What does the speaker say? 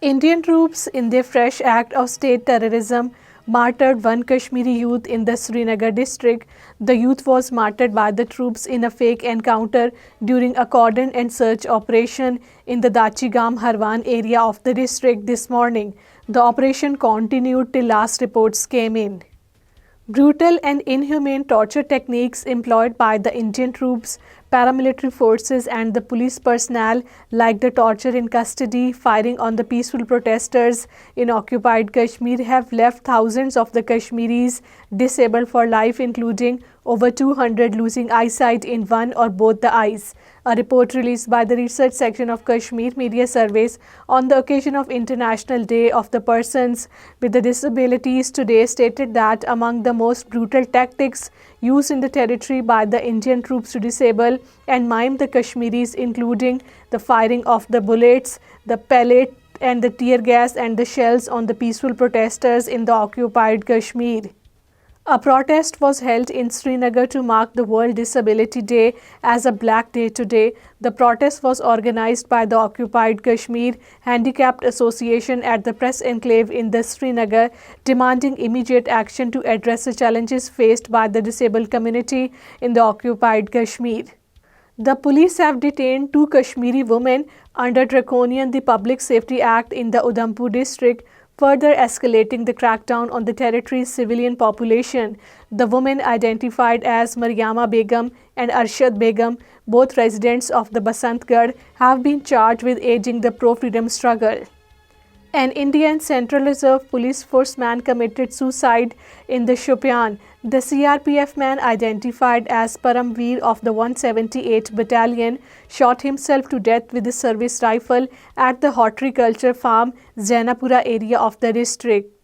Indian troops, in their fresh act of state terrorism, martyred one Kashmiri youth in the Srinagar district. The youth was martyred by the troops in a fake encounter during a cordon and search operation in the Dachigam Harwan area of the district this morning. The operation continued till last reports came in. Brutal and inhumane torture techniques employed by the Indian troops, paramilitary forces, and the police personnel, like the torture in custody, firing on the peaceful protesters in occupied Kashmir, have left thousands of the Kashmiris disabled for life, including over 200 losing eyesight in one or both the eyes. A report released by the research section of Kashmir Media Service on the occasion of International Day of the Persons with the Disabilities today stated that among the most brutal tactics used in the territory by the Indian troops to disable and maim the Kashmiris, including the firing of the bullets, the pellet and the tear gas and the shells on the peaceful protesters in the occupied Kashmir. A protest was held in Srinagar to mark the World Disability Day as a Black Day today. The protest was organized by the Occupied Kashmir Handicapped Association at the Press Enclave in the Srinagar, demanding immediate action to address the challenges faced by the disabled community in the occupied Kashmir. The police have detained two Kashmiri women under draconian the Public Safety Act in the Udhampur district, further escalating the crackdown on the territory's civilian population. The women, identified as Maryama Begum and Arshad Begum, both residents of the Basantgarh, have been charged with aiding the pro-freedom struggle. An Indian Central Reserve Police Force man committed suicide in the Shopian. The CRPF man, identified as Paramveer of the 178th Battalion, shot himself to death with a service rifle at the horticulture farm Zainapura area of the district.